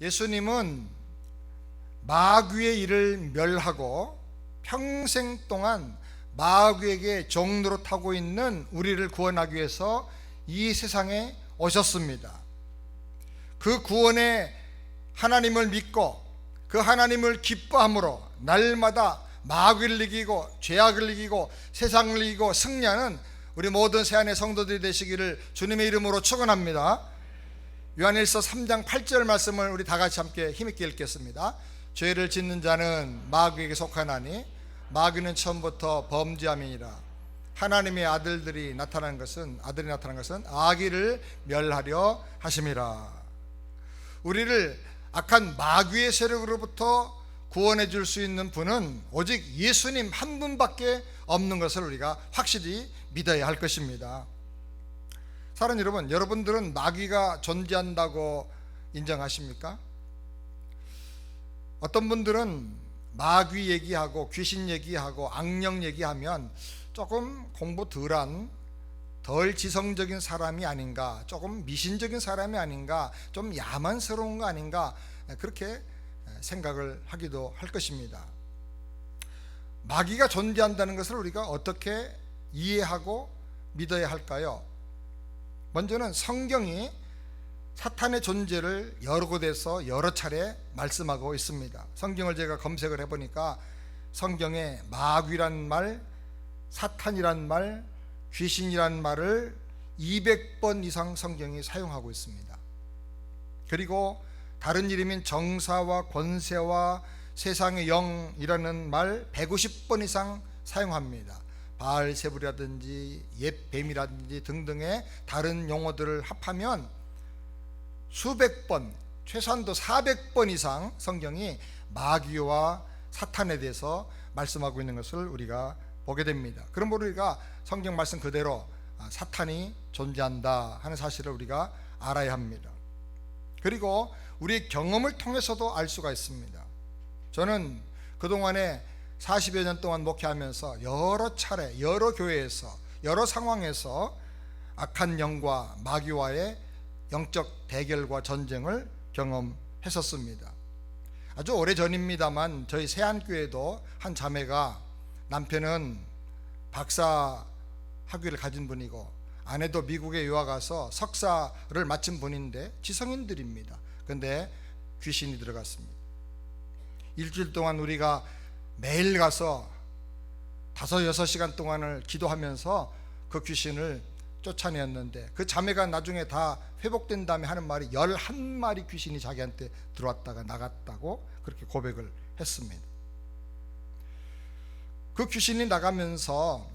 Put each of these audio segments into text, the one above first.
예수님은 마귀의 일을 멸하고 평생 동안 마귀에게 종노릇하고 있는 우리를 구원하기 위해서 이 세상에 오셨습니다. 그 구원의 하나님을 믿고 그 하나님을 기뻐함으로 날마다 마귀를 이기고 죄악을 이기고 세상을 이기고 승리하는 우리 모든 새안의 성도들이 되시기를 주님의 이름으로 축원합니다. 요한일서 3장 8절 말씀을 우리 다 같이 함께 힘있게 읽겠습니다. 죄를 짓는 자는 마귀에게 속하나니 마귀는 처음부터 범죄함이니라. 하나님의 아들이 나타난 것은 악의를 멸하려 하심이라. 우리를 악한 마귀의 세력으로부터 구원해 줄 수 있는 분은 오직 예수님 한 분밖에 없는 것을 우리가 확실히 믿어야 할 것입니다. 사랑하는 여러분, 여러분들은 마귀가 존재한다고 인정하십니까? 어떤 분들은 마귀 얘기하고 귀신 얘기하고 악령 얘기하면 조금 공부 덜 지성적인 사람이 아닌가, 조금 미신적인 사람이 아닌가, 좀 야만스러운 거 아닌가, 그렇게 생각을 하기도 할 것입니다. 마귀가 존재한다는 것을 우리가 어떻게 이해하고 믿어야 할까요? 먼저는 성경이 사탄의 존재를 여러 곳에서 여러 차례 말씀하고 있습니다. 성경을 제가 검색을 해보니까 성경에 마귀란 말, 사탄이란 말, 귀신이란 말을 200번 이상 성경이 사용하고 있습니다. 그리고 다른 이름인 정사와 권세와 세상의 영이라는 말 150번 이상 사용합니다. 바알세불이라든지 옛뱀이라든지 등등의 다른 용어들을 합하면 수백 번, 최소한도 400번 이상 성경이 마귀와 사탄에 대해서 말씀하고 있는 것을 우리가 보게 됩니다. 그러므로 우리가 성경 말씀 그대로 사탄이 존재한다 하는 사실을 우리가 알아야 합니다. 그리고 우리의 경험을 통해서도 알 수가 있습니다. 저는 그동안에 40여 년 동안 목회하면서 여러 차례 여러 교회에서 여러 상황에서 악한 영과 마귀와의 영적 대결과 전쟁을 경험했었습니다. 아주 오래전입니다만 저희 세안교회도 한 자매가 남편은 박사 학위를 가진 분이고 아내도 미국에 유학 가서 석사를 마친 분인데 지성인들입니다. 그런데 귀신이 들어갔습니다. 일주일 동안 우리가 매일 가서 5-6시간 동안을 기도하면서 그 귀신을 쫓아내었는데 그 자매가 나중에 다 회복된 다음에 하는 말이 11마리 귀신이 자기한테 들어왔다가 나갔다고 그렇게 고백을 했습니다. 그 귀신이 나가면서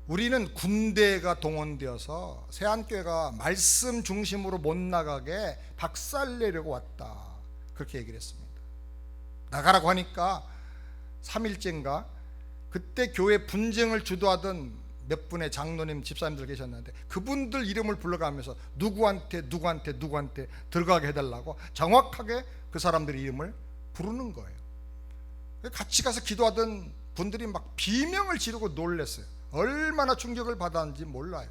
우리는 군대가 동원되어서 세안교회가 말씀 중심으로 못 나가게 박살내려고 왔다, 그렇게 얘기를 했습니다. 나가라고 하니까 3일째인가 그때 교회 분쟁을 주도하던 몇 분의 장로님 집사님들 계셨는데 그분들 이름을 불러가면서 누구한테 들어가게 해달라고 정확하게 그 사람들 이름을 부르는 거예요. 같이 가서 기도하던 분들이 막 비명을 지르고 놀랐어요. 얼마나 충격을 받았는지 몰라요.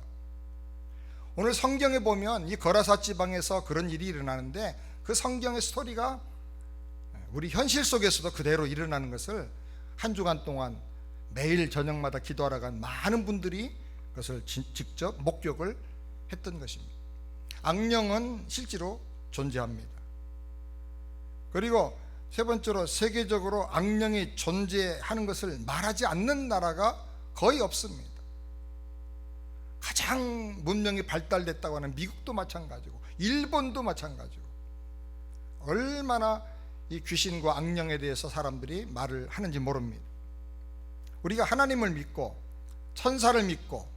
오늘 성경에 보면 이 거라사 지방에서 그런 일이 일어나는데 그 성경의 스토리가 우리 현실 속에서도 그대로 일어나는 것을 한 주간 동안 매일 저녁마다 기도하러 간 많은 분들이 그것을 직접 목격을 했던 것입니다. 악령은 실제로 존재합니다. 그리고 세 번째로 세계적으로 악령이 존재하는 것을 말하지 않는 나라가 거의 없습니다. 가장 문명이 발달됐다고 하는 미국도 마찬가지고 일본도 마찬가지고 얼마나 이 귀신과 악령에 대해서 사람들이 말을 하는지 모릅니다. 우리가 하나님을 믿고 천사를 믿고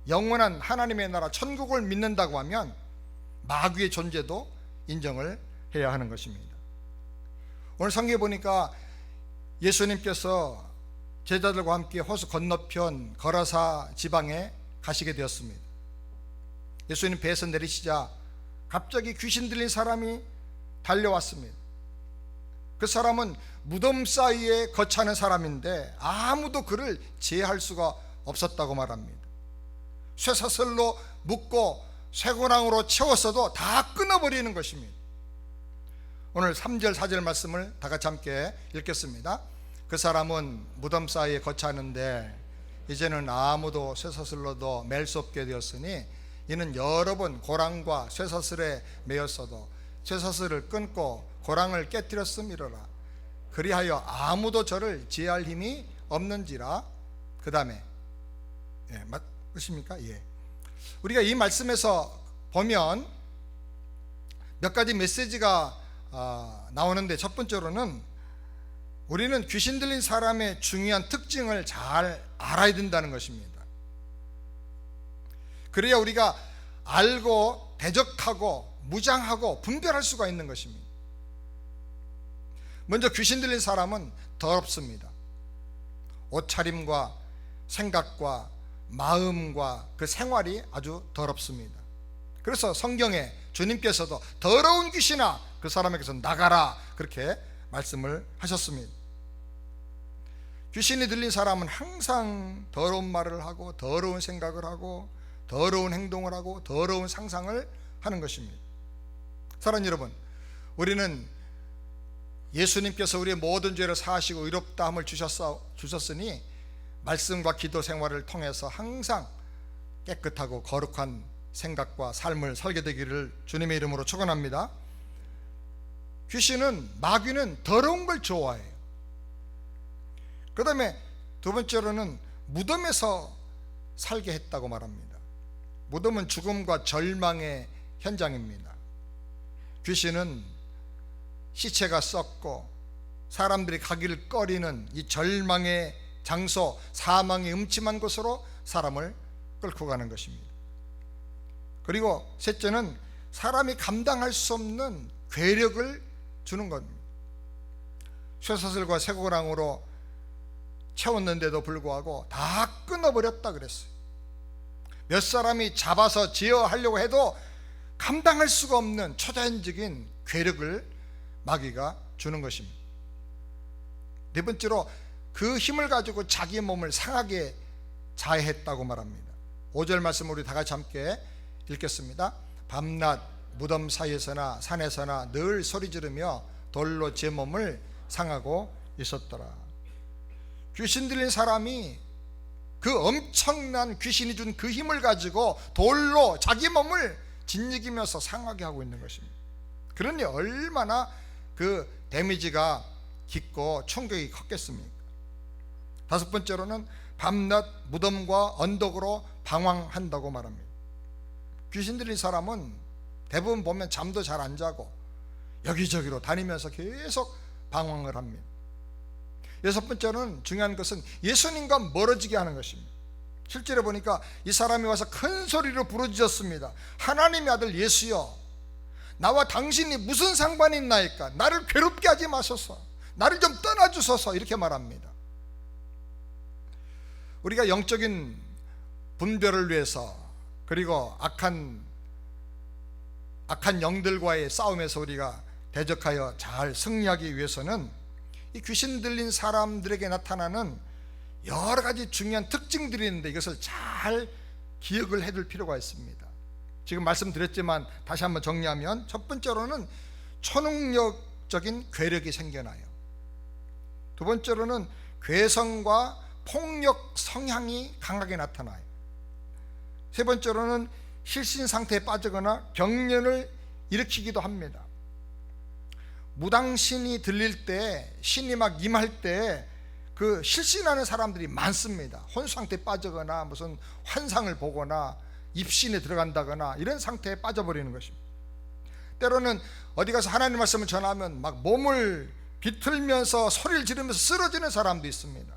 영원한 하나님의 나라 천국을 믿는다고 하면 마귀의 존재도 인정을 해야 하는 것입니다. 오늘 성경에 보니까 예수님께서 제자들과 함께 호수 건너편 거라사 지방에 가시게 되었습니다. 예수님 배에서 내리시자 갑자기 귀신 들린 사람이 달려왔습니다. 그 사람은 무덤 사이에 거처하는 사람인데 아무도 그를 제할 수가 없었다고 말합니다. 쇠사슬로 묶고 쇠고랑으로 채웠어도 다 끊어버리는 것입니다. 오늘 3절 4절 말씀을 다 같이 함께 읽겠습니다. 그 사람은 무덤 사이에 거처하는데 이제는 아무도 쇠사슬로도 맬 수 없게 되었으니 이는 여러 번 고랑과 쇠사슬에 매였어도 쇠사슬을 끊고 고랑을 깨뜨렸음이로라. 그리하여 아무도 저를 지혜할 힘이 없는지라. 그 다음에 맞으십니까? 우리가 이 말씀에서 보면 몇 가지 메시지가 나오는데, 첫 번째로는 우리는 귀신 들린 사람의 중요한 특징을 잘 알아야 된다는 것입니다. 그래야 우리가 알고 대적하고 무장하고 분별할 수가 있는 것입니다. 먼저 귀신 들린 사람은 더럽습니다. 옷차림과 생각과 마음과 그 생활이 아주 더럽습니다. 그래서 성경에 주님께서도 더러운 귀신아 그 사람에게서 나가라 그렇게 말씀을 하셨습니다. 귀신이 들린 사람은 항상 더러운 말을 하고 더러운 생각을 하고 더러운 행동을 하고 더러운 상상을 하는 것입니다. 사랑하는 여러분, 우리는 예수님께서 우리의 모든 죄를 사하시고 의롭다함을 주셨으니 말씀과 기도 생활을 통해서 항상 깨끗하고 거룩한 생각과 삶을 살게 되기를 주님의 이름으로 축원합니다. 마귀는 더러운 걸 좋아해요. 그 다음에 두 번째로는 무덤에서 살게 했다고 말합니다. 무덤은 죽음과 절망의 현장입니다. 귀신은 시체가 썩고 사람들이 가기를 꺼리는 이 절망의 장소, 사망의 음침한 곳으로 사람을 끌고 가는 것입니다. 그리고 셋째는 사람이 감당할 수 없는 괴력을 주는 겁니다. 쇠사슬과 쇠고랑으로 채웠는데도 불구하고 다 끊어버렸다 그랬어요. 몇 사람이 잡아서 제어하려고 해도 감당할 수가 없는 초자연적인 괴력을 마귀가 주는 것입니다. 네 번째로 그 힘을 가지고 자기 몸을 상하게 자해했다고 말합니다. 5절 말씀 우리 다 같이 함께 읽겠습니다. 밤낮 무덤 사이에서나 산에서나 늘 소리 지르며 돌로 제 몸을 상하고 있었더라. 귀신 들린 사람이 그 엄청난 귀신이 준 그 힘을 가지고 돌로 자기 몸을 짓이기면서 상하게 하고 있는 것입니다. 그러니 얼마나 그 데미지가 깊고 충격이 컸겠습니까? 다섯 번째로는 밤낮 무덤과 언덕으로 방황한다고 말합니다. 귀신 들린 사람은 대부분 보면 잠도 잘 안 자고 여기저기로 다니면서 계속 방황을 합니다. 여섯 번째는 중요한 것은 예수님과 멀어지게 하는 것입니다. 실제로 보니까 이 사람이 와서 큰 소리로 부르짖었습니다. 하나님의 아들 예수여, 나와 당신이 무슨 상관이 있나이까? 나를 괴롭게 하지 마소서, 나를 좀 떠나주소서, 이렇게 말합니다. 우리가 영적인 분별을 위해서, 그리고 악한 영들과의 싸움에서 우리가 대적하여 잘 승리하기 위해서는 이 귀신 들린 사람들에게 나타나는 여러 가지 중요한 특징들이 있는데 이것을 잘 기억을 해둘 필요가 있습니다. 지금 말씀드렸지만 다시 한번 정리하면, 첫 번째로는 초능력적인 괴력이 생겨나요. 두 번째로는 괴성과 폭력 성향이 강하게 나타나요. 세 번째로는 실신 상태에 빠지거나 경련을 일으키기도 합니다. 무당신이 들릴 때, 신이 막 임할 때 그 실신하는 사람들이 많습니다. 혼수 상태에 빠지거나 무슨 환상을 보거나 입신에 들어간다거나 이런 상태에 빠져버리는 것입니다. 때로는 어디 가서 하나님 말씀을 전하면 막 몸을 비틀면서 소리를 지르면서 쓰러지는 사람도 있습니다.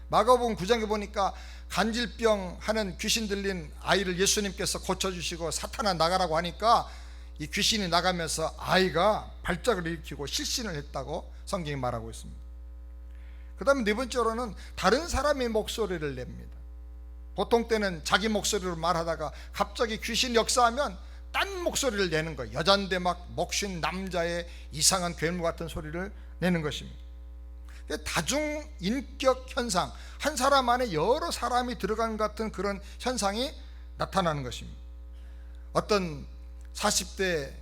마가복음 9장에 보니까 간질병 하는 귀신 들린 아이를 예수님께서 고쳐주시고 사탄아 나가라고 하니까 이 귀신이 나가면서 아이가 발작을 일으키고 실신을 했다고 성경이 말하고 있습니다. 그 다음에 네 번째로는 다른 사람의 목소리를 냅니다. 보통 때는 자기 목소리로 말하다가 갑자기 귀신 역사하면 딴 목소리를 내는 거예요. 여잔데 막 목쉰 남자의 이상한 괴물 같은 소리를 내는 것입니다. 다중인격 현상, 한 사람 안에 여러 사람이 들어간 같은 그런 현상이 나타나는 것입니다. 어떤 40대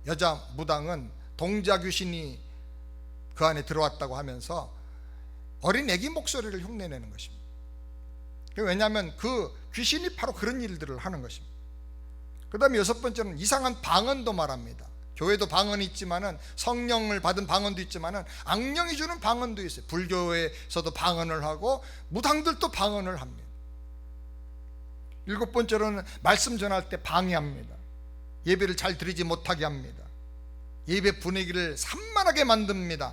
여자 무당은 동자 귀신이 그 안에 들어왔다고 하면서 어린 애기 목소리를 흉내내는 것입니다. 왜냐하면 그 귀신이 바로 그런 일들을 하는 것입니다. 그 다음에 여섯 번째는 이상한 방언도 말합니다. 교회도 방언이 있지만은, 성령을 받은 방언도 있지만은 악령이 주는 방언도 있어요. 불교에서도 방언을 하고 무당들도 방언을 합니다. 일곱 번째로는 말씀 전할 때 방해합니다. 예배를 잘 드리지 못하게 합니다. 예배 분위기를 산만하게 만듭니다.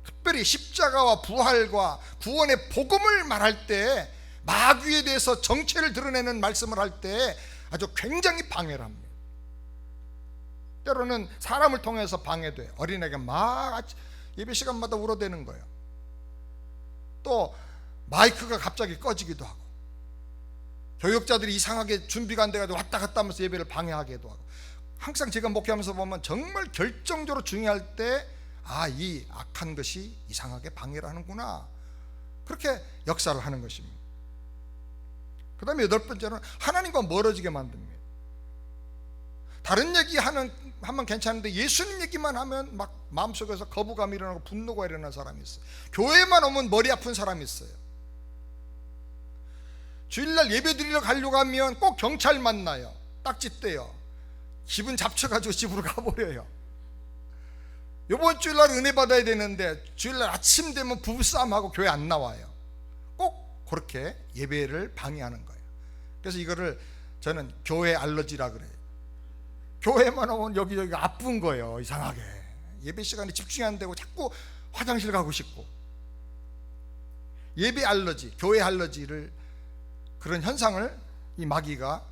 특별히 십자가와 부활과 구원의 복음을 말할 때, 마귀에 대해서 정체를 드러내는 말씀을 할 때 아주 굉장히 방해를 합니다. 때로는 사람을 통해서 방해돼요. 어린애가 막 예배 시간마다 울어대는 거예요. 또 마이크가 갑자기 꺼지기도 하고, 교역자들이 이상하게 준비가 안 돼가지고 왔다 갔다 하면서 예배를 방해하기도 하고. 항상 제가 목회하면서 보면 정말 결정적으로 중요할 때, 이 악한 것이 이상하게 방해를 하는구나, 그렇게 역사를 하는 것입니다. 그 다음에 여덟 번째는 하나님과 멀어지게 만듭니다. 다른 얘기 하면 괜찮은데 예수님 얘기만 하면 막 마음속에서 거부감이 일어나고 분노가 일어나는 사람이 있어요. 교회만 오면 머리 아픈 사람이 있어요. 주일날 예배 드리러 가려고 하면 꼭 경찰 만나요. 딱지 떼요. 기분 잡쳐가지고 집으로 가버려요. 이번 주일날 은혜 받아야 되는데 주일날 아침 되면 부부싸움하고 교회 안 나와요. 꼭 그렇게 예배를 방해하는 거예요. 그래서 이거를 저는 교회 알러지라 그래요. 교회만 오면 여기저기 아픈 거예요. 이상하게 예배 시간에 집중이 안 되고 자꾸 화장실 가고 싶고. 예배 알러지, 교회 알러지를, 그런 현상을 이 마귀가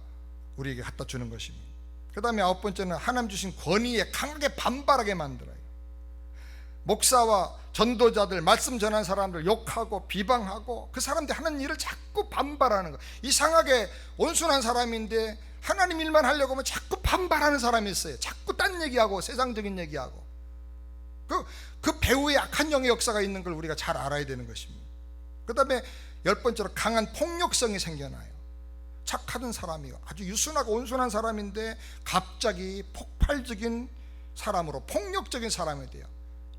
우리에게 갖다 주는 것입니다. 그 다음에 아홉 번째는 하나님 주신 권위에 강하게 반발하게 만들어요. 목사와 전도자들, 말씀 전하는 사람들 욕하고 비방하고, 그 사람들이 하는 일을 자꾸 반발하는 거. 이상하게 온순한 사람인데 하나님 일만 하려고 하면 자꾸 반발하는 사람이 있어요. 자꾸 딴 얘기하고 세상적인 얘기하고. 그 배후에 악한 영의 역사가 있는 걸 우리가 잘 알아야 되는 것입니다. 그 다음에 열 번째로 강한 폭력성이 생겨나요. 착하던 사람이 아주 유순하고 온순한 사람인데 갑자기 폭발적인 사람으로, 폭력적인 사람이 돼요.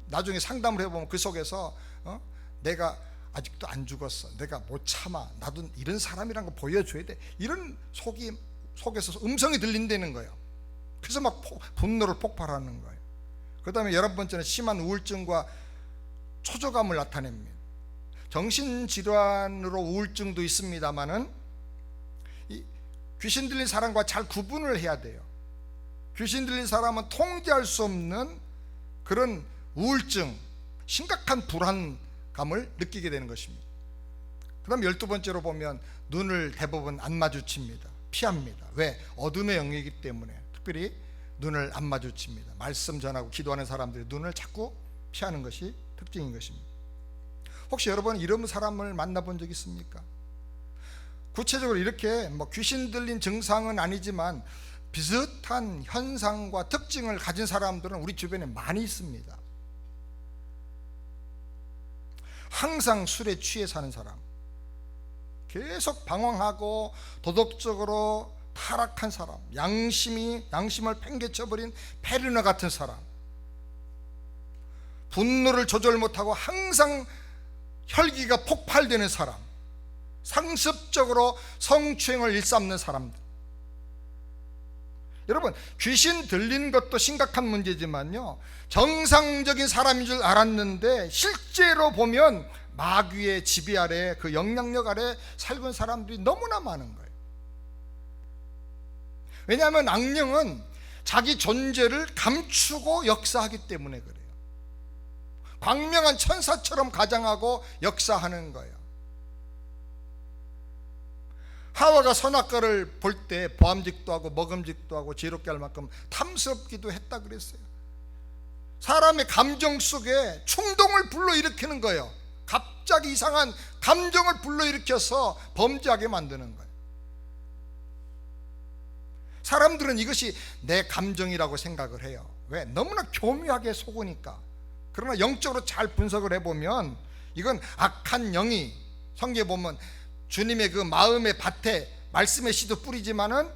나중에 상담을 해보면 그 속에서 내가 아직도 안 죽었어, 내가 못 참아, 나도 이런 사람이란 거 보여줘야 돼, 이런 속에서 음성이 들린다는 거예요. 그래서 막 분노를 폭발하는 거예요. 그 다음에 11번째는 심한 우울증과 초조감을 나타냅니다. 정신질환으로 우울증도 있습니다만은 귀신 들린 사람과 잘 구분을 해야 돼요. 귀신 들린 사람은 통제할 수 없는 그런 우울증, 심각한 불안감을 느끼게 되는 것입니다. 그 다음 12번째로 보면 눈을 대부분 안 마주칩니다. 피합니다. 왜? 어둠의 영역이기 때문에 특별히 눈을 안 마주칩니다. 말씀 전하고 기도하는 사람들이 눈을 자꾸 피하는 것이 특징인 것입니다. 혹시 여러분 이런 사람을 만나본 적 있습니까? 구체적으로 이렇게 귀신 들린 증상은 아니지만 비슷한 현상과 특징을 가진 사람들은 우리 주변에 많이 있습니다. 항상 술에 취해 사는 사람, 계속 방황하고 도덕적으로 타락한 사람, 양심을 팽개쳐버린 페르너 같은 사람, 분노를 조절 못하고 항상 혈기가 폭발되는 사람, 상습적으로 성추행을 일삼는 사람들. 여러분, 귀신 들린 것도 심각한 문제지만요, 정상적인 사람인 줄 알았는데 실제로 보면 마귀의 지배 아래, 그 영향력 아래 살고 있는 사람들이 너무나 많은 거예요. 왜냐하면 악령은 자기 존재를 감추고 역사하기 때문에 그래요. 광명한 천사처럼 가장하고 역사하는 거예요. 하와가 선악과를 볼 때 보암직도 하고 먹음직도 하고 지혜롭게 할 만큼 탐스럽기도 했다 그랬어요. 사람의 감정 속에 충동을 불러일으키는 거예요. 갑자기 이상한 감정을 불러일으켜서 범죄하게 만드는 거예요. 사람들은 이것이 내 감정이라고 생각을 해요. 왜? 너무나 교묘하게 속으니까. 그러나 영적으로 잘 분석을 해보면 이건 악한 영이, 성경에 보면 주님의 그 마음의 밭에 말씀의 씨도 뿌리지만은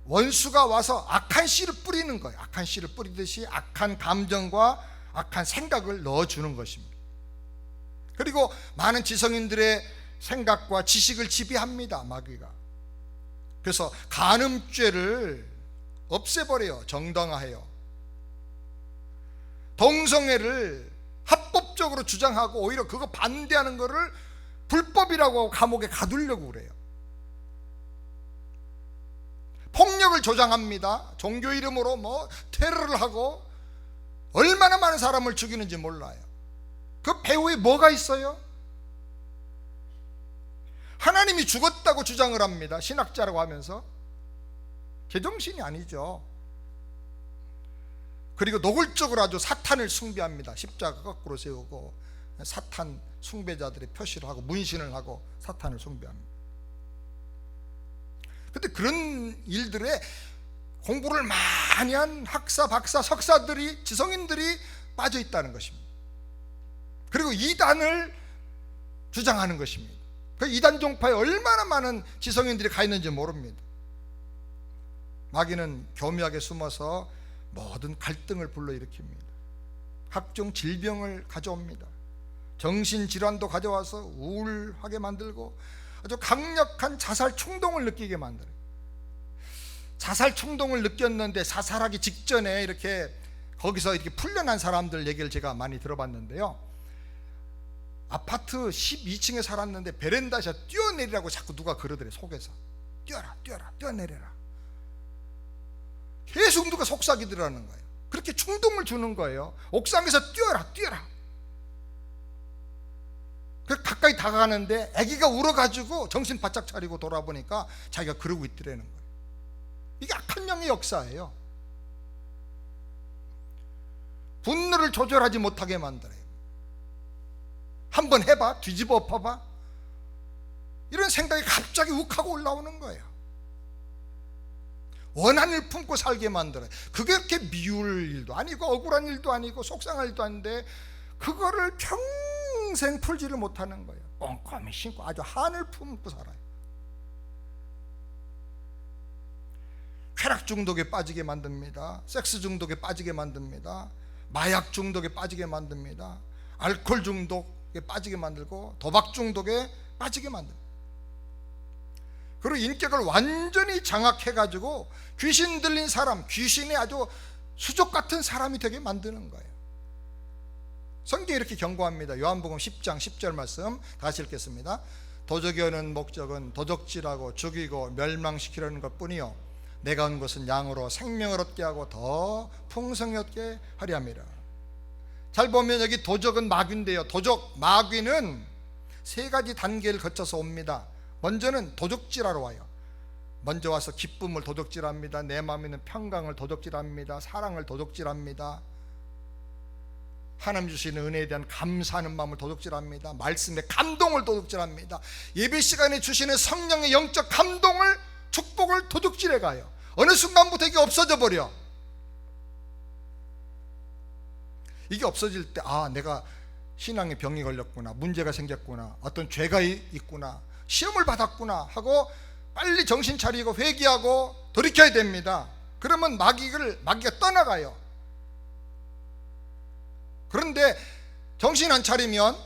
원수가 와서 악한 씨를 뿌리는 거예요. 악한 씨를 뿌리듯이 악한 감정과 악한 생각을 넣어주는 것입니다. 그리고 많은 지성인들의 생각과 지식을 지배합니다, 마귀가. 그래서 간음죄를 없애버려요. 정당화해요. 동성애를 합법적으로 주장하고 오히려 그거 반대하는 거를 불법이라고 하고 감옥에 가두려고 그래요. 폭력을 조장합니다. 종교 이름으로 테러를 하고 얼마나 많은 사람을 죽이는지 몰라요. 그 배후에 뭐가 있어요? 하나님이 죽었다고 주장을 합니다. 신학자라고 하면서. 제정신이 아니죠. 그리고 노골적으로 아주 사탄을 숭배합니다. 십자가 거꾸로 세우고 사탄 숭배자들의 표시를 하고 문신을 하고 사탄을 숭배합니다. 근데 그런 일들에 공부를 많이 한 학사, 박사, 석사들이, 지성인들이 빠져 있다는 것입니다. 그리고 이단을 주장하는 것입니다. 그 이단 종파에 얼마나 많은 지성인들이 가 있는지 모릅니다. 마귀는 교묘하게 숨어서 모든 갈등을 불러일으킵니다. 각종 질병을 가져옵니다. 정신질환도 가져와서 우울하게 만들고 아주 강력한 자살 충동을 느끼게 만들어요. 자살 충동을 느꼈는데 자살하기 직전에 이렇게 거기서 이렇게 풀려난 사람들 얘기를 제가 많이 들어봤는데요. 아파트 12층에 살았는데 베란다에서 뛰어내리라고 자꾸 누가 그러더래요. 속에서 뛰어라 뛰어라 뛰어내려라. 계속 누가 속삭이더라는 거예요. 그렇게 충동을 주는 거예요. 옥상에서 뛰어라 뛰어라. 그 가까이 다가가는데 아기가 울어가지고 정신 바짝 차리고 돌아보니까 자기가 그러고 있더라는 거예요. 이게 악한 영의 역사예요. 분노를 조절하지 못하게 만들어요. 한번 해봐, 뒤집어 엎어봐, 이런 생각이 갑자기 욱하고 올라오는 거예요. 원한을 품고 살게 만들어요. 그게 그렇게 미울 일도 아니고 억울한 일도 아니고 속상할 일도 아닌데 그거를 평생 풀지를 못하는 거예요. 꼼꼼히 신고 아주 한을 품고 살아요. 쾌락 중독에 빠지게 만듭니다. 섹스 중독에 빠지게 만듭니다. 마약 중독에 빠지게 만듭니다. 알코올 중독에 빠지게 만들고 도박 중독에 빠지게 만듭니다. 그리고 인격을 완전히 장악해가지고 귀신 들린 사람, 귀신이 아주 수족 같은 사람이 되게 만드는 거예요. 성경이 이렇게 경고합니다. 요한복음 10장 10절 말씀 다시 읽겠습니다. 도적이 오는 목적은 도적질하고 죽이고 멸망시키려는 것뿐이요 내가 온 것은 양으로 생명을 얻게 하고 더 풍성히 얻게 하려 함이라. 잘 보면 여기 도적은 마귀인데요, 도적, 마귀는 세 가지 단계를 거쳐서 옵니다. 먼저는 도적질하러 와요. 먼저 와서 기쁨을 도적질합니다. 내 마음에 있는 평강을 도적질합니다. 사랑을 도적질합니다. 하나님 주시는 은혜에 대한 감사하는 마음을 도둑질합니다. 말씀의 감동을 도둑질합니다. 예배 시간에 주시는 성령의 영적 감동을, 축복을 도둑질해 가요. 어느 순간부터 이게 없어져 버려. 이게 없어질 때 내가 신앙의 병이 걸렸구나, 문제가 생겼구나, 어떤 죄가 있구나, 시험을 받았구나 하고 빨리 정신 차리고 회개하고 돌이켜야 됩니다. 그러면 마귀가 떠나가요. 그런데 정신 안 차리면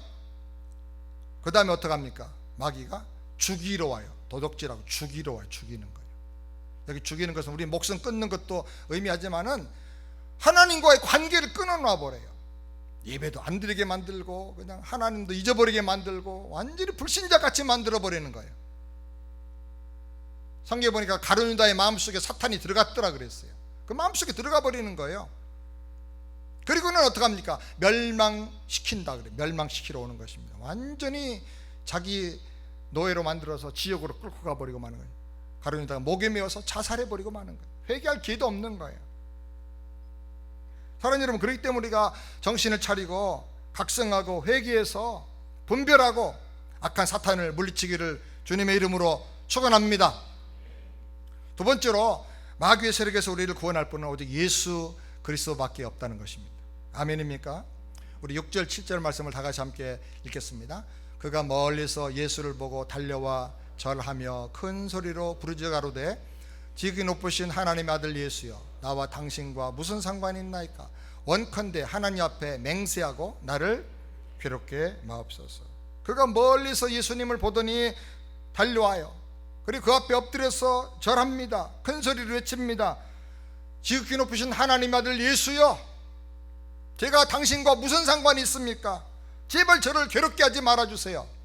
그 다음에 어떡합니까? 마귀가 죽이러 와요. 도둑질하고 죽이러 와요. 죽이는 거예요. 여기 죽이는 것은 우리 목숨 끊는 것도 의미하지만은 하나님과의 관계를 끊어놔 버려요. 예배도 안 드리게 만들고 그냥 하나님도 잊어버리게 만들고 완전히 불신자같이 만들어 버리는 거예요. 성경에 보니까 가룟 유다의 마음속에 사탄이 들어갔더라 그랬어요. 그 마음속에 들어가 버리는 거예요. 그리고는 어떡합니까? 멸망시킨다 그래요. 멸망시키러 오는 것입니다. 완전히 자기 노예로 만들어서 지옥으로 끌고 가버리고 마는 거예요. 가룟 유다가 목에 메어서 자살해버리고 마는 거예요. 회개할 기회도 없는 거예요. 사랑하는 여러분, 그렇기 때문에 우리가 정신을 차리고 각성하고 회개해서 분별하고 악한 사탄을 물리치기를 주님의 이름으로 축원합니다. 두 번째로 마귀의 세력에서 우리를 구원할 분은 오직 예수 그리스도밖에 없다는 것입니다. 아멘입니까? 우리 6절 7절 말씀을 다 같이 함께 읽겠습니다. 그가 멀리서 예수를 보고 달려와 절하며 큰 소리로 부르짖어 가로되 지극히 높으신 하나님의 아들 예수여, 나와 당신과 무슨 상관이 있나이까? 원컨대 하나님 앞에 맹세하고 나를 괴롭게 마옵소서. 그가 멀리서 예수님을 보더니 달려와요. 그리고 그 앞에 엎드려서 절합니다. 큰 소리로 외칩니다. 지극히 높으신 하나님의 아들 예수여, 제가 당신과 무슨 상관이 있습니까? 제발 저를 괴롭게 하지 말아주세요.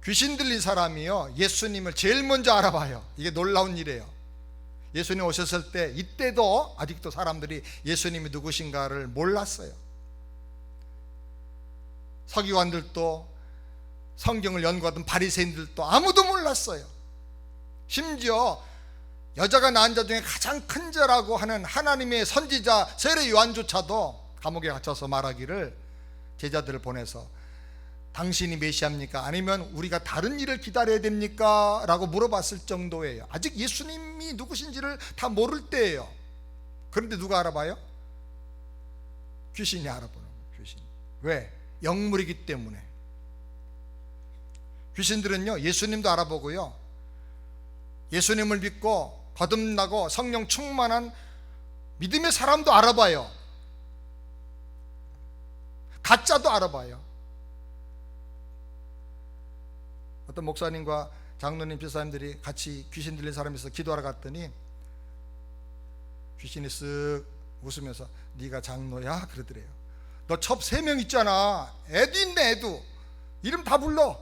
귀신 들린 사람이요, 예수님을 제일 먼저 알아봐요. 이게 놀라운 일이에요. 예수님 오셨을 때 이때도 아직도 사람들이 예수님이 누구신가를 몰랐어요. 서기관들도 성경을 연구하던 바리새인들도 아무도 몰랐어요. 심지어 여자가 낳은 자 중에 가장 큰 자라고 하는 하나님의 선지자 세례 요한조차도 감옥에 갇혀서 말하기를, 제자들을 보내서 당신이 메시아입니까? 아니면 우리가 다른 일을 기다려야 됩니까? 라고 물어봤을 정도예요. 아직 예수님이 누구신지를 다 모를 때예요. 그런데 누가 알아봐요? 귀신이 알아보는 거예요. 귀신. 왜? 영물이기 때문에. 귀신들은요, 예수님도 알아보고요, 예수님을 믿고 거듭나고 성령 충만한 믿음의 사람도 알아봐요. 가짜도 알아봐요. 어떤 목사님과 장로님, 집사님들이 같이 귀신 들린 사람이 있어서 기도하러 갔더니 귀신이 쓱 웃으면서 네가 장로야? 그러더래요. 너 첩 3명 있잖아. 애도 있네, 애도. 이름 다 불러.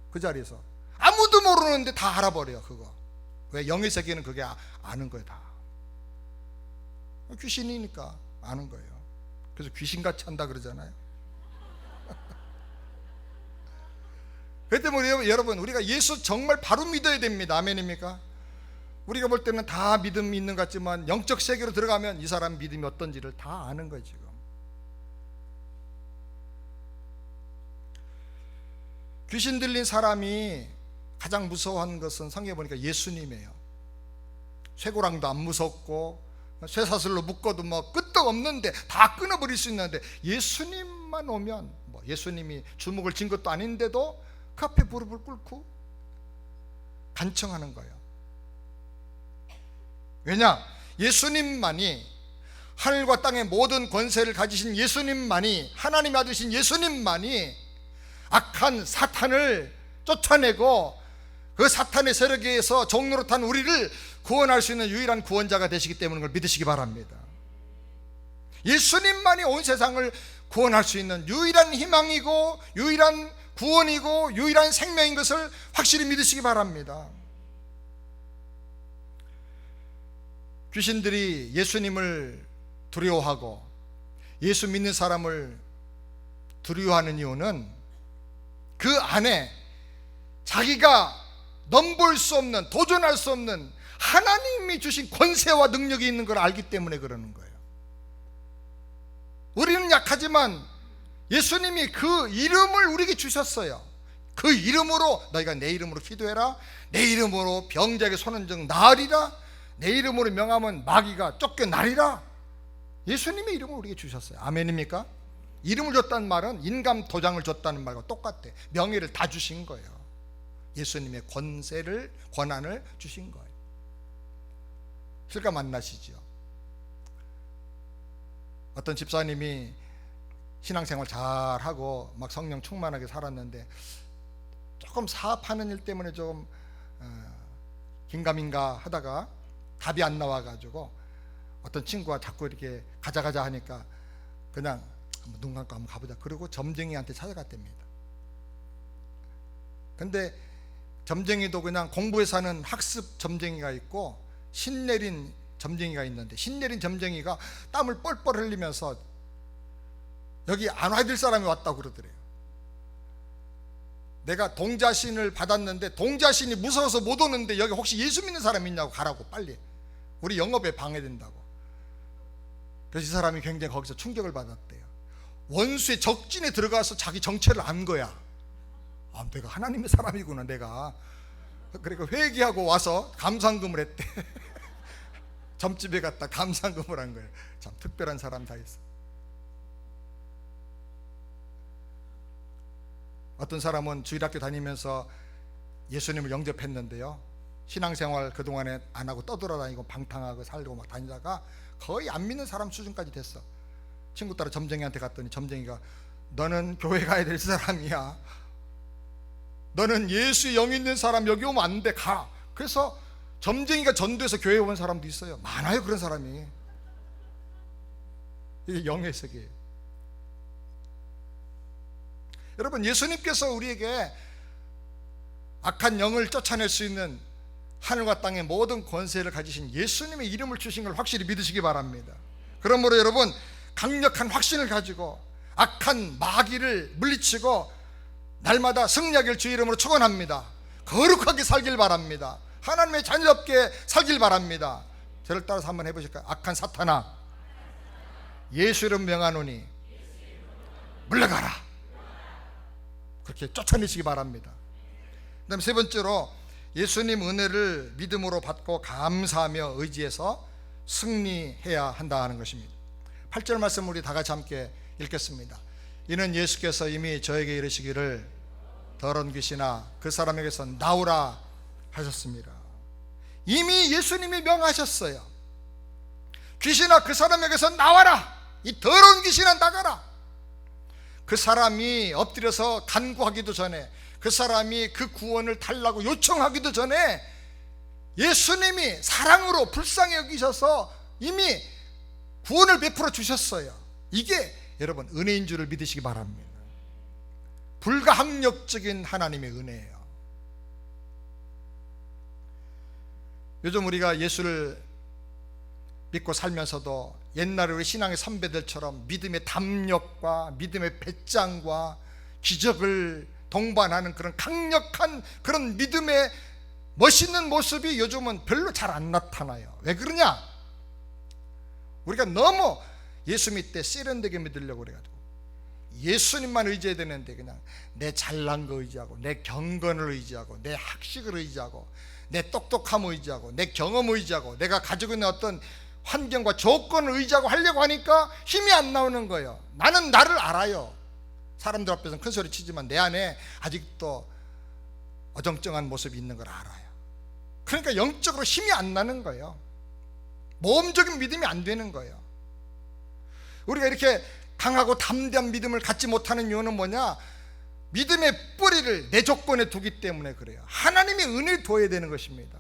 그 자리에서 아무도 모르는데 다 알아버려요. 그거 왜? 영의 세계는 그게 아는 거예요. 다 귀신이니까 아는 거예요. 그래서 귀신같이 한다 그러잖아요. 그렇기 때문에 여러분, 우리가 예수 정말 바로 믿어야 됩니다. 아멘입니까? 우리가 볼 때는 다 믿음이 있는 것 같지만 영적 세계로 들어가면 이 사람 믿음이 어떤지를 다 아는 거예요. 지금 귀신 들린 사람이 가장 무서워한 것은 성경에 보니까 예수님이에요. 쇠고랑도 안 무섭고 쇠사슬로 묶어도 뭐 끄떡 없는데 다 끊어버릴 수 있는데, 예수님만 오면 뭐 예수님이 주먹을 쥔 것도 아닌데도 그 앞에 무릎을 꿇고 간청하는 거예요. 왜냐? 예수님만이, 하늘과 땅의 모든 권세를 가지신 예수님만이, 하나님의 아들이신 예수님만이 악한 사탄을 쫓아내고 그 사탄의 세력에서 종노릇한 우리를 구원할 수 있는 유일한 구원자가 되시기 때문에 그걸 믿으시기 바랍니다. 예수님만이 온 세상을 구원할 수 있는 유일한 희망이고 유일한 구원이고 유일한 생명인 것을 확실히 믿으시기 바랍니다. 귀신들이 예수님을 두려워하고 예수 믿는 사람을 두려워하는 이유는 그 안에 자기가 넘볼 수 없는, 도전할 수 없는 하나님이 주신 권세와 능력이 있는 걸 알기 때문에 그러는 거예요. 우리는 약하지만 예수님이 그 이름을 우리에게 주셨어요. 그 이름으로 너희가 내 이름으로 기도해라, 내 이름으로 병자에게 손은정 나으리라, 내 이름으로 명하면 마귀가 쫓겨나리라. 예수님의 이름을 우리에게 주셨어요. 아멘입니까? 이름을 줬다는 말은 인감 도장을 줬다는 말과 똑같아. 명예를 다 주신 거예요. 예수님의 권세를, 권한을 주신 거예요. 실감 안 나시죠? 어떤 집사님이 신앙생활 잘하고 막 성령 충만하게 살았는데 조금 사업하는 일 때문에 좀 긴가민가 하다가 답이 안 나와가지고 어떤 친구가 자꾸 이렇게 가자 하니까 그냥 눈 감고 한번 가보자. 그리고 점쟁이한테 찾아갔답니다. 근데 점쟁이도 그냥 공부해서 하는 학습 점쟁이가 있고 신내린 점쟁이가 있는데, 신내린 점쟁이가 땀을 뻘뻘 흘리면서 여기 안 와야 될 사람이 왔다고 그러더래요. 내가 동자신을 받았는데 동자신이 무서워서 못 오는데 여기 혹시 예수 믿는 사람 있냐고, 가라고, 빨리, 우리 영업에 방해된다고. 그래서 이 사람이 굉장히 거기서 충격을 받았대요. 원수의 적진에 들어가서 자기 정체를 안 거야. 아, 내가 하나님의 사람이구나 내가. 그러니까 회개하고 와서 감상금을 했대. 점집에 갔다 감상금을 한 거예요. 참 특별한 사람 다 있어. 어떤 사람은 주일학교 다니면서 예수님을 영접했는데요, 신앙생활 그동안에 안 하고 떠돌아다니고 방탕하고 살고 막 다니다가 거의 안 믿는 사람 수준까지 됐어. 친구 따라 점쟁이한테 갔더니 점쟁이가 너는 교회 가야 될 사람이야. 너는 예수의 영이 있는 사람 여기 오면 안 돼. 가. 그래서 점쟁이가 전도해서 교회에 온 사람도 있어요. 많아요 그런 사람이. 이게 영의 세계예요. 여러분, 예수님께서 우리에게 악한 영을 쫓아낼 수 있는 하늘과 땅의 모든 권세를 가지신 예수님의 이름을 주신 걸 확실히 믿으시기 바랍니다. 그러므로 여러분, 강력한 확신을 가지고 악한 마귀를 물리치고 날마다 승리하길 주의 이름으로 축원합니다. 거룩하게 살길 바랍니다. 하나님의 자녀답게 살길 바랍니다. 저를 따라서 한번 해보실까요? 악한 사탄아, 예수 이름 명하노니 물러가라. 그렇게 쫓아내시기 바랍니다. 그 다음에 세 번째로, 예수님 은혜를 믿음으로 받고 감사하며 의지해서 승리해야 한다는 것입니다. 8절 말씀 우리 다 같이 함께 읽겠습니다. 이는 예수께서 이미 저에게 이르시기를 더러운 귀신아 그 사람에게서 나오라 하셨습니다. 이미 예수님이 명하셨어요. 귀신아 그 사람에게서 나와라. 이 더러운 귀신아 나가라. 그 사람이 엎드려서 간구하기도 전에, 그 사람이 그 구원을 달라고 요청하기도 전에 예수님이 사랑으로 불쌍히 여기셔서 이미 구원을 베풀어 주셨어요. 이게 여러분 은혜인 줄을 믿으시기 바랍니다. 불가항력적인 하나님의 은혜예요. 요즘 우리가 예수를 믿고 살면서도 옛날에 우리 신앙의 선배들처럼 믿음의 담력과 믿음의 배짱과 기적을 동반하는 그런 강력한 그런 믿음의 멋있는 모습이 요즘은 별로 잘 안 나타나요. 왜 그러냐? 우리가 너무 예수 믿때 세련되게 믿으려고 그래가지고 예수님만 의지해야 되는데 그냥 내 잘난 거 의지하고 내 경건을 의지하고 내 학식을 의지하고 내 똑똑함을 의지하고 내 경험을 의지하고 내가 가지고 있는 어떤 환경과 조건을 의지하고 하려고 하니까 힘이 안 나오는 거예요. 나는 나를 알아요. 사람들 앞에서는 큰 소리 치지만 내 안에 아직도 어정쩡한 모습이 있는 걸 알아요. 그러니까 영적으로 힘이 안 나는 거예요. 모험적인 믿음이 안 되는 거예요. 우리가 이렇게 강하고 담대한 믿음을 갖지 못하는 이유는 뭐냐? 믿음의 뿌리를 내 조건에 두기 때문에 그래요. 하나님의 은혜를 둬야 되는 것입니다.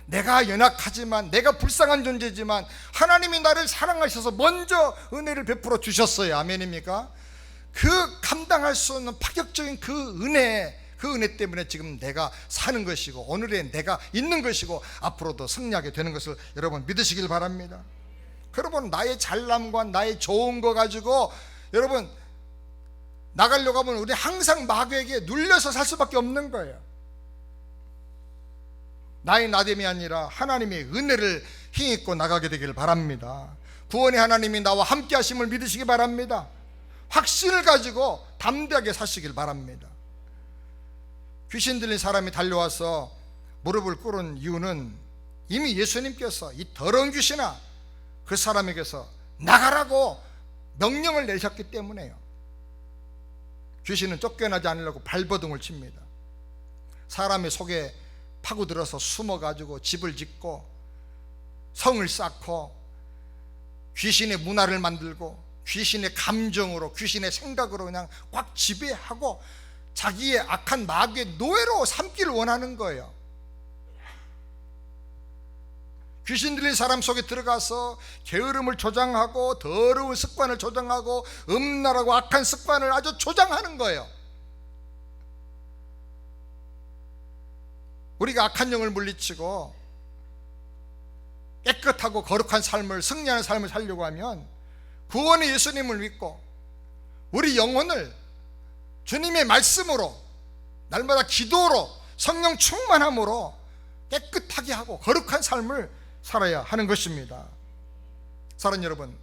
내가 연약하지만, 내가 불쌍한 존재지만 하나님이 나를 사랑하셔서 먼저 은혜를 베풀어 주셨어요. 아멘입니까? 그 감당할 수 없는 파격적인 그 은혜 때문에 지금 내가 사는 것이고 오늘의 내가 있는 것이고 앞으로도 승리하게 되는 것을 여러분 믿으시길 바랍니다. 여러분, 나의 잘남과 나의 좋은 거 가지고 여러분 나가려고 하면 우리 항상 마귀에게 눌려서 살 수밖에 없는 거예요. 나의 나됨이 아니라 하나님의 은혜를 힘입고 나가게 되길 바랍니다. 구원의 하나님이 나와 함께 하심을 믿으시기 바랍니다. 확신을 가지고 담대하게 사시길 바랍니다. 귀신 들린 사람이 달려와서 무릎을 꿇은 이유는 이미 예수님께서 이 더러운 귀신아 그 사람에게서 나가라고 명령을 내셨기 때문에요. 귀신은 쫓겨나지 않으려고 발버둥을 칩니다. 사람의 속에 파고들어서 숨어가지고 집을 짓고 성을 쌓고 귀신의 문화를 만들고 귀신의 감정으로 귀신의 생각으로 그냥 꽉 지배하고 자기의 악한 마귀의 노예로 삼기를 원하는 거예요. 귀신 들린 사람 속에 들어가서 게으름을 조장하고 더러운 습관을 조장하고 음란하고 악한 습관을 아주 조장하는 거예요. 우리가 악한 영을 물리치고 깨끗하고 거룩한 삶을, 승리하는 삶을 살려고 하면 구원의 예수님을 믿고 우리 영혼을 주님의 말씀으로 날마다 기도로 성령 충만함으로 깨끗하게 하고 거룩한 삶을 살아야 하는 것입니다. 사랑하는 여러분,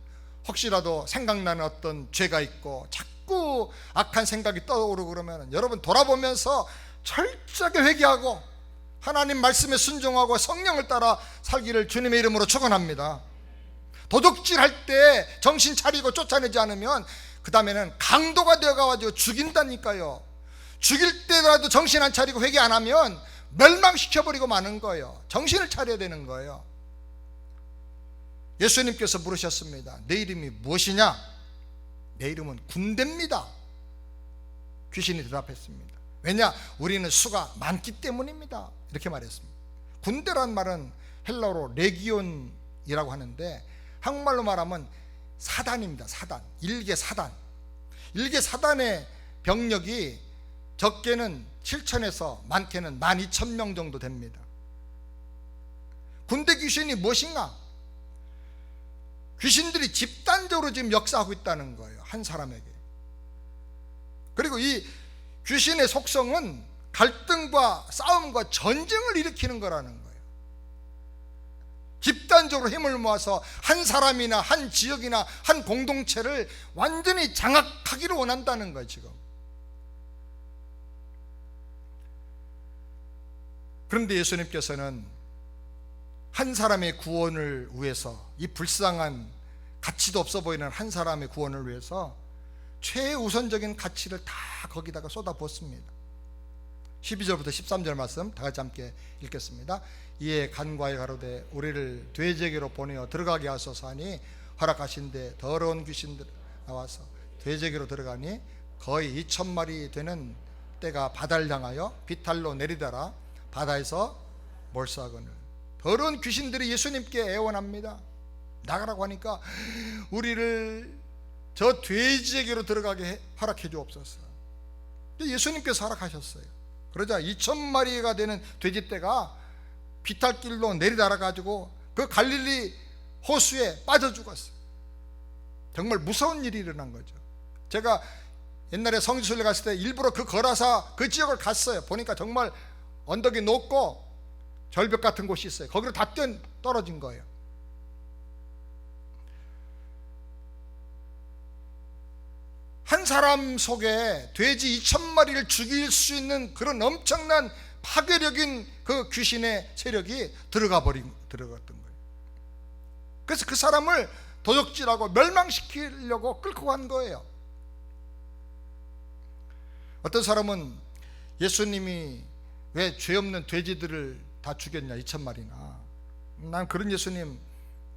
혹시라도 생각나는 어떤 죄가 있고 자꾸 악한 생각이 떠오르고 그러면 여러분 돌아보면서 철저하게 회개하고 하나님 말씀에 순종하고 성령을 따라 살기를 주님의 이름으로 축원합니다. 도둑질할 때 정신 차리고 쫓아내지 않으면 그 다음에는 강도가 되어가지고 죽인다니까요. 죽일 때라도 정신 안 차리고 회개 안 하면 멸망시켜버리고 마는 거예요. 정신을 차려야 되는 거예요. 예수님께서 물으셨습니다. 내 이름이 무엇이냐? 내 이름은 군대입니다. 귀신이 대답했습니다. 왜냐? 우리는 수가 많기 때문입니다. 이렇게 말했습니다. 군대란 말은 헬라어로 레기온이라고 하는데 한국말로 말하면 사단입니다. 사단. 일개 사단. 일개 사단의 병력이 적게는 7,000에서 많게는 12,000명 정도 됩니다. 군대 귀신이 무엇인가? 귀신들이 집단적으로 지금 역사하고 있다는 거예요. 한 사람에게. 그리고 이 귀신의 속성은 갈등과 싸움과 전쟁을 일으키는 거라는 거예요. 집단적으로 힘을 모아서 한 사람이나 한 지역이나 한 공동체를 완전히 장악하기를 원한다는 거예요, 지금. 그런데 예수님께서는 한 사람의 구원을 위해서, 이 불쌍한 가치도 없어 보이는 한 사람의 구원을 위해서 최우선적인 가치를 다 거기다가 쏟아부었습니다. 12절부터 13절 말씀 다 같이 함께 읽겠습니다. 이에 간과에 가로되 우리를 돼지에게로 보내어 들어가게 하소서 하니 허락하신데 더러운 귀신들 나와서 돼지에게로 들어가니 거의 2,000마리 되는 떼가 바다를 향하여 비탈로 내리다라 바다에서 몰수하거늘. 더러운 귀신들이 예수님께 애원합니다. 나가라고 하니까 우리를 저 돼지에게로 들어가게 허락해 주옵소서. 예수님께서 허락하셨어요. 그러자 2,000마리가 되는 돼지떼가 비탈길로 내리달아 가지고 그 갈릴리 호수에 빠져 죽었어요. 정말 무서운 일이 일어난 거죠. 제가 옛날에 성지순례 갔을 때 일부러 그 거라사 그 지역을 갔어요. 보니까 정말 언덕이 높고 절벽 같은 곳이 있어요. 거기로 다 떨어진 거예요. 한 사람 속에 돼지 2,000마리를 죽일 수 있는 그런 엄청난 파괴력인 그 귀신의 세력이 들어갔던 거예요. 그래서 그 사람을 도적질하고 멸망시키려고 끌고 간 거예요. 어떤 사람은 예수님이 왜 죄 없는 돼지들을 다 죽였냐, 2,000마리나. 난 그런 예수님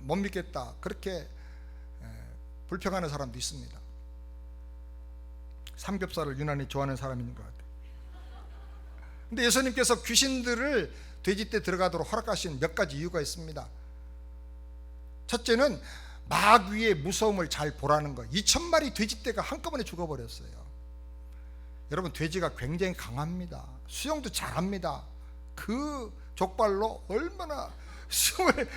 못 믿겠다, 그렇게 불평하는 사람도 있습니다. 삼겹살을 유난히 좋아하는 사람인 것 같아요. 근데 예수님께서 귀신들을 돼지떼 들어가도록 허락하신 몇 가지 이유가 있습니다. 첫째는 마귀의 무서움을 잘 보라는 거예요. 2,000마리 돼지떼가 한꺼번에 죽어버렸어요. 여러분, 돼지가 굉장히 강합니다. 수영도 잘합니다. 그 족발로 얼마나 수영을,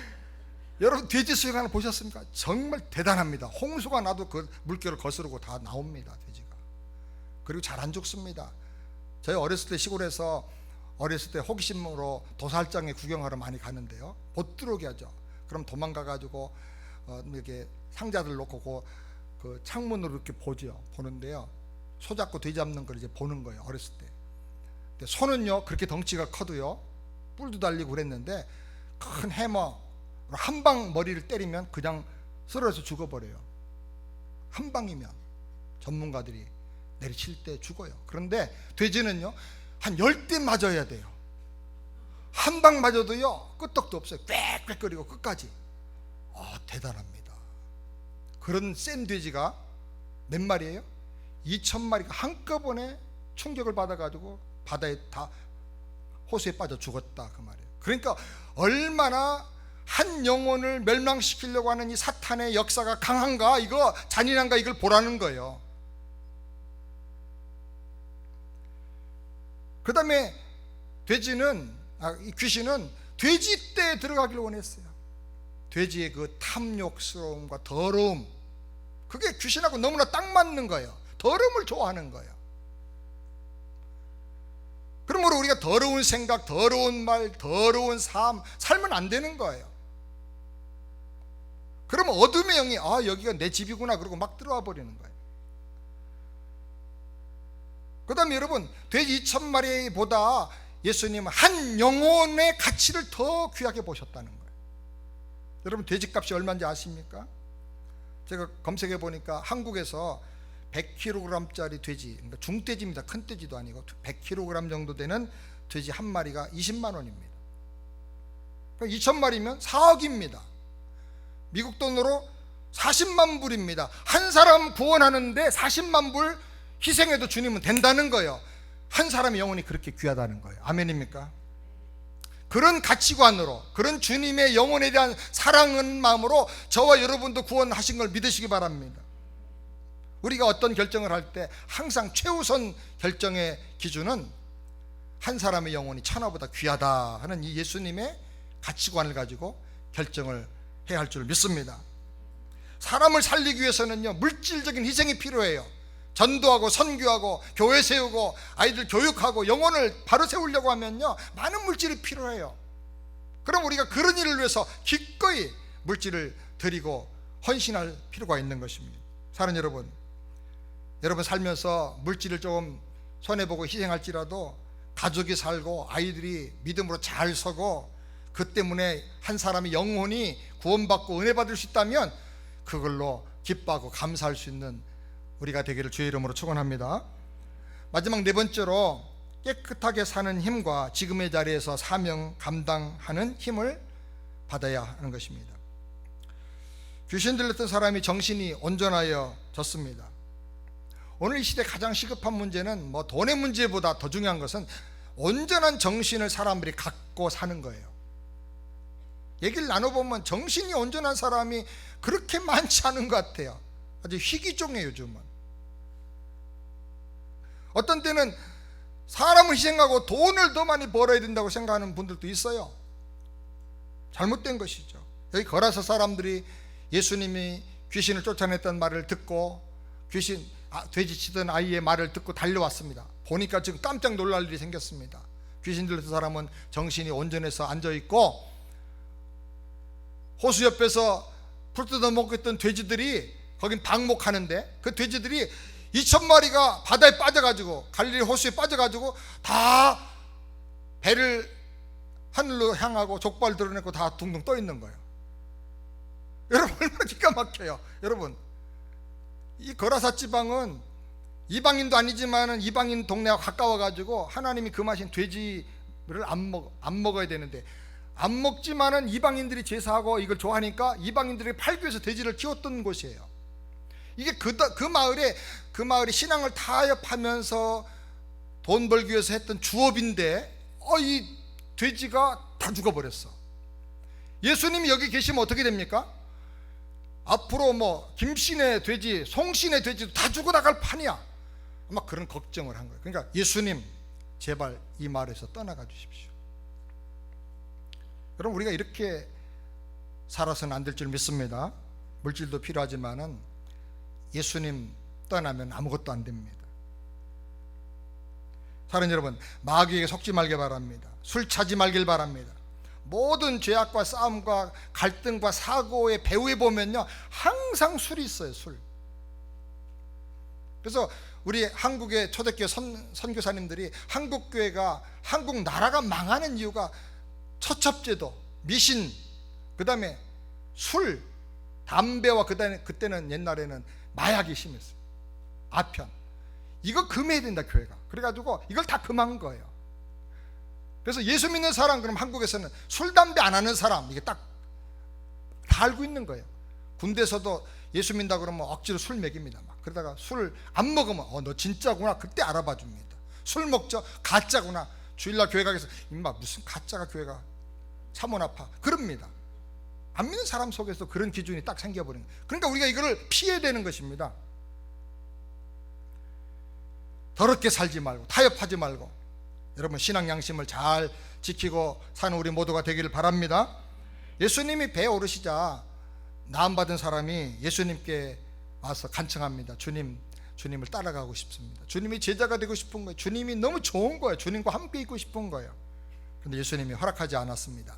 여러분 돼지 수영하는 거 보셨습니까? 정말 대단합니다. 홍수가 나도 그 물결을 거스르고 다 나옵니다, 돼지가. 그리고 잘 안 죽습니다. 저희 어렸을 때 시골에서 어렸을 때 호기심으로 도살장에 구경하러 많이 가는데요, 못 들어오게 하죠. 그럼 도망가 가지고 이렇게 상자들 놓고 그 창문으로 이렇게 보는데요, 소 잡고 돼지 잡는 걸 이제 보는 거예요, 어렸을 때. 근데 소는요 그렇게 덩치가 커도요 뿔도 달리고 그랬는데 큰 해머 한 방 머리를 때리면 그냥 쓰러져서 죽어버려요. 한 방이면 전문가들이 내리칠 때 죽어요. 그런데 돼지는요 한 10대 맞아야 돼요. 한 방 맞아도요 끄떡도 없어요. 꽥꽥거리고 끝까지. 대단합니다. 그런 센 돼지가 몇 마리예요? 2,000마리가 한꺼번에 충격을 받아가지고 바다에 다 호수에 빠져 죽었다, 그 말이에요. 그러니까 얼마나 한 영혼을 멸망시키려고 하는 이 사탄의 역사가 강한가, 이거 잔인한가, 이걸 보라는 거예요. 그 다음에 이 귀신은 돼지떼에 들어가기를 원했어요. 돼지의 그 탐욕스러움과 더러움, 그게 귀신하고 너무나 딱 맞는 거예요. 더러움을 좋아하는 거예요. 그러므로 우리가 더러운 생각, 더러운 말, 더러운 삶 살면 안 되는 거예요. 그러면 어둠의 영이 여기가 내 집이구나 그러고 막 들어와 버리는 거예요. 그 다음에 여러분, 돼지 2,000마리보다 예수님은 한 영혼의 가치를 더 귀하게 보셨다는 거예요. 여러분, 돼지값이 얼마인지 아십니까? 제가 검색해 보니까 한국에서 100kg짜리 돼지, 그러니까 중돼지입니다. 큰 돼지도 아니고 100kg 정도 되는 돼지 한 마리가 20만 원입니다. 2,000마리면 4억입니다. 미국 돈으로 40만 불입니다. 한 사람 구원하는데 40만 불 희생해도 주님은 된다는 거예요. 한 사람의 영혼이 그렇게 귀하다는 거예요. 아멘입니까? 그런 가치관으로, 그런 주님의 영혼에 대한 사랑하는 마음으로 저와 여러분도 구원하신 걸 믿으시기 바랍니다. 우리가 어떤 결정을 할 때 항상 최우선 결정의 기준은 한 사람의 영혼이 천하보다 귀하다 하는 이 예수님의 가치관을 가지고 결정을 해야 할 줄 믿습니다. 사람을 살리기 위해서는요, 물질적인 희생이 필요해요. 전도하고 선교하고 교회 세우고 아이들 교육하고 영혼을 바로 세우려고 하면요, 많은 물질이 필요해요. 그럼 우리가 그런 일을 위해서 기꺼이 물질을 드리고 헌신할 필요가 있는 것입니다. 사랑하는 여러분, 여러분 살면서 물질을 조금 손해보고 희생할지라도 가족이 살고 아이들이 믿음으로 잘 서고 그 때문에 한 사람의 영혼이 구원받고 은혜 받을 수 있다면 그걸로 기뻐하고 감사할 수 있는 우리가 되기를 주의 이름으로 축원합니다. 마지막 네 번째로 깨끗하게 사는 힘과 지금의 자리에서 사명 감당하는 힘을 받아야 하는 것입니다. 귀신 들렸던 사람이 정신이 온전하여졌습니다. 오늘 이 시대 가장 시급한 문제는 돈의 문제보다 더 중요한 것은 온전한 정신을 사람들이 갖고 사는 거예요. 얘기를 나눠보면 정신이 온전한 사람이 그렇게 많지 않은 것 같아요. 아주 희귀종이에요, 요즘은. 어떤 때는 사람을 희생하고 돈을 더 많이 벌어야 된다고 생각하는 분들도 있어요. 잘못된 것이죠. 여기 거라사 사람들이 예수님이 귀신을 쫓아냈던 말을 듣고 돼지치던 아이의 말을 듣고 달려왔습니다. 보니까 지금 깜짝 놀랄 일이 생겼습니다. 귀신 들렸던 사람은 정신이 온전해서 앉아있고 호수 옆에서 풀 뜯어 먹고 있던 돼지들이 거긴 방목하는데 그 돼지들이 2,000마리가 바다에 빠져가지고 갈릴리 호수에 빠져가지고 다 배를 하늘로 향하고 족발 드러내고 다 둥둥 떠 있는 거예요. 여러분 얼마나 기가 막혀요. 여러분 이 거라사 지방은 이방인도 아니지만은 이방인 동네와 가까워가지고 하나님이 금하신 돼지를 안 먹어야 되는데 안 먹지만은 이방인들이 제사하고 이걸 좋아하니까 이방인들이 팔기 위해서 돼지를 키웠던 곳이에요. 이게 그 마을이 신앙을 타협하면서 돈 벌기 위해서 했던 주업인데 이 돼지가 다 죽어버렸어. 예수님이 여기 계시면 어떻게 됩니까? 앞으로 김씨네 돼지, 송씨네 돼지도 다 죽어나갈 판이야. 아마 그런 걱정을 한 거예요. 그러니까 예수님 제발 이 마을에서 떠나가 주십시오. 여러분 우리가 이렇게 살아서는 안 될 줄 믿습니다. 물질도 필요하지만은 예수님 떠나면 아무것도 안 됩니다. 사랑하는 여러분, 마귀에게 속지 말길 바랍니다. 술 차지 말길 바랍니다. 모든 죄악과 싸움과 갈등과 사고의 배후에 보면요 항상 술이 있어요. 술. 그래서 우리 한국의 초대교회 선교사님들이 한국 나라가 망하는 이유가 처첩제도, 미신, 그 다음에 술, 담배와 그때는 옛날에는 마약이 심했어요. 아편. 이거 금해야 된다 교회가. 그래가지고 이걸 다 금한 거예요. 그래서 예수 믿는 사람, 그럼 한국에서는 술, 담배 안 하는 사람, 이게 딱 다 알고 있는 거예요. 군대에서도 예수 믿는다 그러면 억지로 술 먹입니다. 막 그러다가 술 안 먹으면 너 진짜구나 그때 알아봐 줍니다. 술 먹죠? 가짜구나. 주일날 교회 가서 임마 무슨 가짜가 교회가 사모나 아파 그럽니다. 안 믿는 사람 속에서 그런 기준이 딱 생겨버린 거예요. 그러니까 우리가 이거를 피해야 되는 것입니다. 더럽게 살지 말고 타협하지 말고 여러분 신앙 양심을 잘 지키고 사는 우리 모두가 되기를 바랍니다. 예수님이 배에 오르시자 나음받은 사람이 예수님께 와서 간청합니다. 주님을 따라가고 싶습니다. 주님이 제자가 되고 싶은 거예요. 주님이 너무 좋은 거예요. 주님과 함께 있고 싶은 거예요. 그런데 예수님이 허락하지 않았습니다.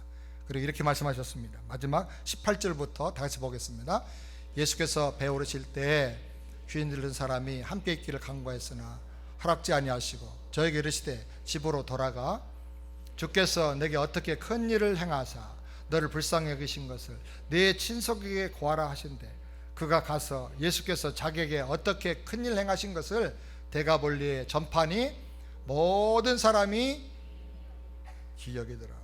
그리고 이렇게 말씀하셨습니다. 마지막 18절부터 다 같이 보겠습니다. 예수께서 배에 오르실 때 귀인 들린 사람이 함께 있기를 간구하였으나 허락지 아니하시고 저에게 이르시되 집으로 돌아가 주께서 내게 어떻게 큰 일을 행하사 너를 불쌍히 여기신 것을 네 친속에게 고하라 하신대 그가 가서 예수께서 자기에게 어떻게 큰일 행하신 것을 데가볼리에 전파니 모든 사람이 기억이더라.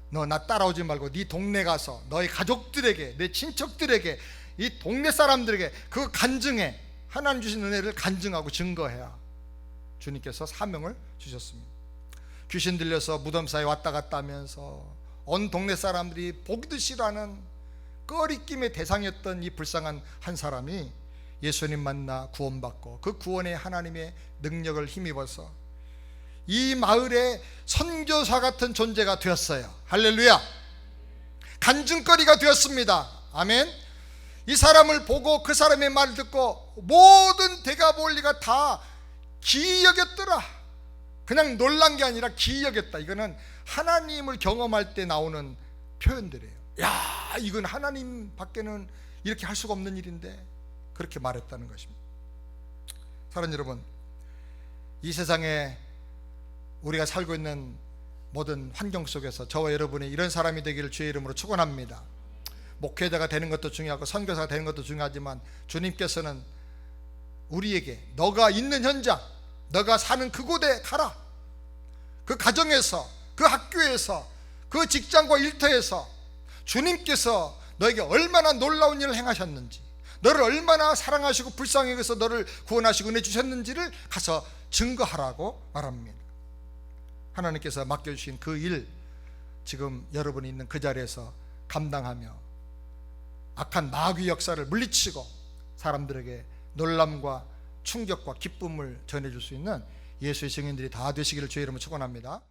너 나 따라오지 말고 네 동네 가서 너희 가족들에게, 내 친척들에게, 이 동네 사람들에게 그거 간증해. 하나님 주신 은혜를 간증하고 증거해야 주님께서 사명을 주셨습니다. 귀신 들려서 무덤 사이에 왔다 갔다 하면서 온 동네 사람들이 보기도 싫어하는 꺼리낌의 대상이었던 이 불쌍한 한 사람이 예수님 만나 구원받고 그 구원에 하나님의 능력을 힘입어서 이 마을의 선교사 같은 존재가 되었어요. 할렐루야. 간증거리가 되었습니다. 아멘. 이 사람을 보고 그 사람의 말을 듣고 모든 데가볼리가 다 기이 여겼더라. 그냥 놀란 게 아니라 기이 여겼다. 이거는 하나님을 경험할 때 나오는 표현들이에요. 야, 이건 하나님 밖에는 이렇게 할 수가 없는 일인데, 그렇게 말했다는 것입니다. 사랑하는 여러분, 이 세상에 우리가 살고 있는 모든 환경 속에서 저와 여러분이 이런 사람이 되기를 주의 이름으로 축원합니다. 목회자가 되는 것도 중요하고 선교사가 되는 것도 중요하지만 주님께서는 우리에게 너가 있는 현장, 너가 사는 그곳에 가라. 그 가정에서, 그 학교에서, 그 직장과 일터에서 주님께서 너에게 얼마나 놀라운 일을 행하셨는지, 너를 얼마나 사랑하시고 불쌍히 여겨서 너를 구원하시고 은혜 주셨는지를 가서 증거하라고 말합니다. 하나님께서 맡겨주신 그 일, 지금 여러분이 있는 그 자리에서 감당하며 악한 마귀 역사를 물리치고 사람들에게 놀람과 충격과 기쁨을 전해줄 수 있는 예수의 증인들이 다 되시기를 주의 이름으로 축원합니다.